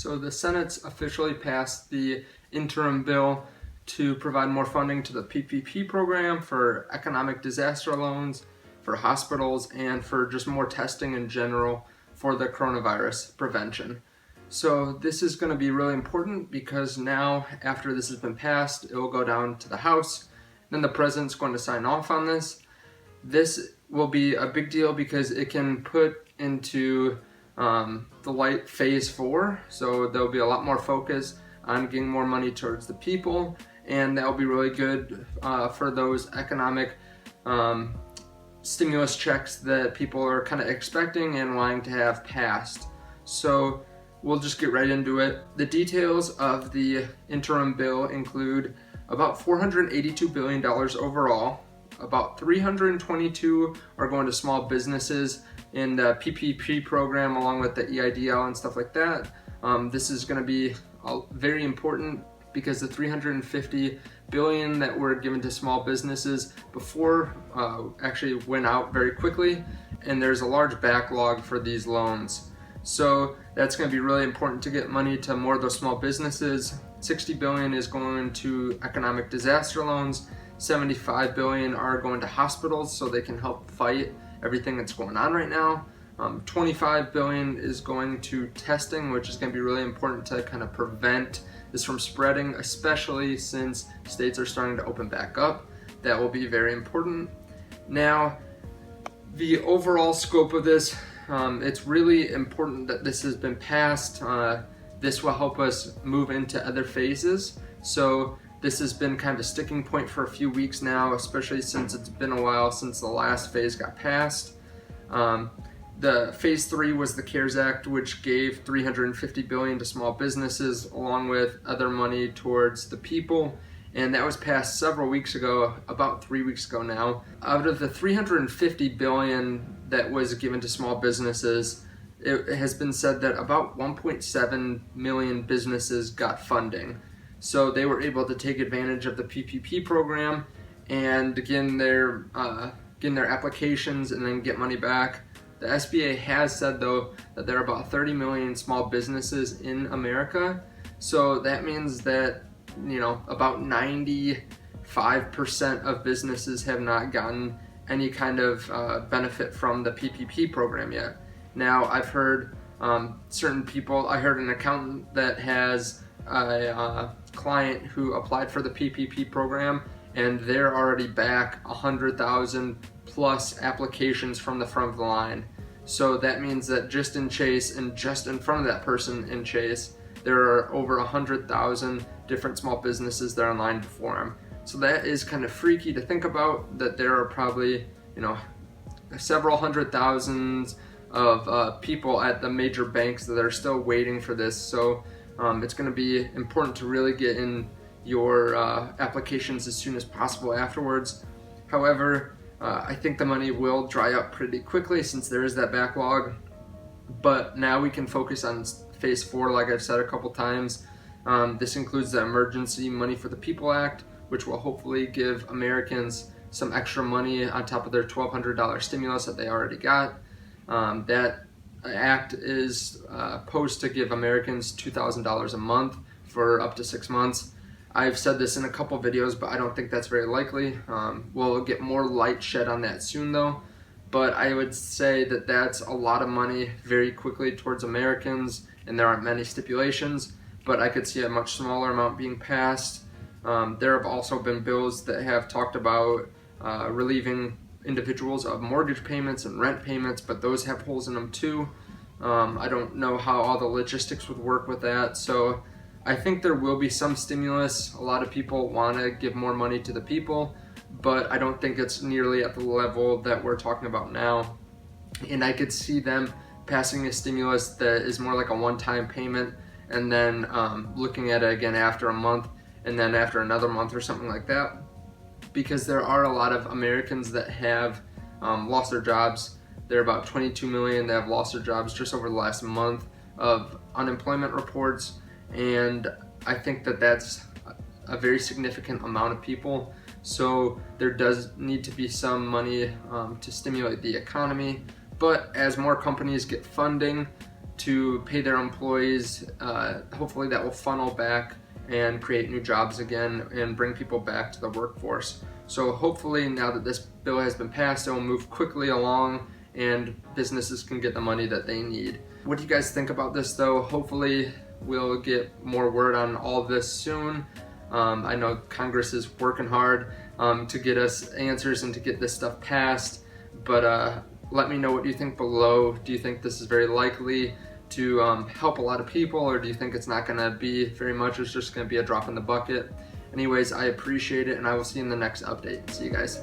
So the Senate's officially passed the interim bill to provide more funding to the PPP program for economic disaster loans, for hospitals, and for just more testing in general for the coronavirus prevention. So this is going to be really important because now, after this has been passed, it will go down to the House. Then the president's going to sign off on this. This will be a big deal because it can put into the light phase 4. So there'll be a lot more focus on getting more money towards the people, and that will be really good for those economic stimulus checks that people are kind of expecting and wanting to have passed. So we'll just get right into it. The details of the interim bill include about $482 billion overall. About 322 are going to small businesses in the PPP program, along with the EIDL and stuff like that. This is going to be very important because the $350 billion that were given to small businesses before actually went out very quickly, and there's a large backlog for these loans. So that's going to be really important to get money to more of those small businesses. $60 billion is going to economic disaster loans. $75 billion are going to hospitals so they can help fight everything that's going on right now. $25 billion is going to testing, which is going to be really important to kind of prevent this from spreading, especially since states are starting to open back up. That will be very important. Now, the overall scope of this, it's really important that this has been passed. This will help us move into other phases. So this has been kind of a sticking point for a few weeks now, especially since it's been a while since the last phase got passed. The phase 3 was the CARES Act, which gave $350 billion to small businesses, along with other money towards the people. And that was passed several weeks ago, about 3 weeks ago now. Out of the $350 billion that was given to small businesses, it has been said that about 1.7 million businesses got funding. So they were able to take advantage of the PPP program and begin their applications and then get money back. The SBA has said, though, that there are about 30 million small businesses in America. So that means that, about 95% of businesses have not gotten any kind of benefit from the PPP program yet. Now, I've heard certain people, I heard an accountant that has a client who applied for the PPP program, and they're already back 100,000 plus applications from the front of the line. So that means that just in Chase and just in front of that person in Chase, there are over 100,000 different small businesses that are in line before him. So that is kind of freaky to think about, that there are probably, several hundred thousands of people at the major banks that are still waiting for this. So it's going to be important to really get in your applications as soon as possible afterwards. However, I think the money will dry up pretty quickly since there is that backlog. But now we can focus on phase 4, like I've said a couple times. This includes the Emergency Money for the People Act, which will hopefully give Americans some extra money on top of their $1,200 stimulus that they already got. That act is supposed to give Americans $2,000 a month for up to 6 months. I've said this in a couple videos, but I don't think that's very likely. We'll get more light shed on that soon, though. But I would say that that's a lot of money very quickly towards Americans, and there aren't many stipulations, but I could see a much smaller amount being passed. There have also been bills that have talked about relieving individuals of mortgage payments and rent payments, but those have holes in them too. I don't know how all the logistics would work with that, so I think there will be some stimulus. A lot of people want to give more money to the people, but I don't think it's nearly at the level that we're talking about now. And I could see them passing a stimulus that is more like a one-time payment, and then looking at it again after a month, and then after another month or something like that, because there are a lot of Americans that have lost their jobs. There are about 22 million that have lost their jobs just over the last month of unemployment reports, and I think that that's a very significant amount of people. So there does need to be some money to stimulate the economy. But as more companies get funding to pay their employees. Hopefully that will funnel back and create new jobs again and bring people back to the workforce. So hopefully now that this bill has been passed, it will move quickly along and businesses can get the money that they need. What do you guys think about this though? Hopefully we'll get more word on all this soon. I know Congress is working hard to get us answers and to get this stuff passed, but let me know what you think below. Do you think this is very likely to help a lot of people, or do you think it's not gonna be very much, it's just gonna be a drop in the bucket? Anyways, I appreciate it, and I will see you in the next update. See you guys.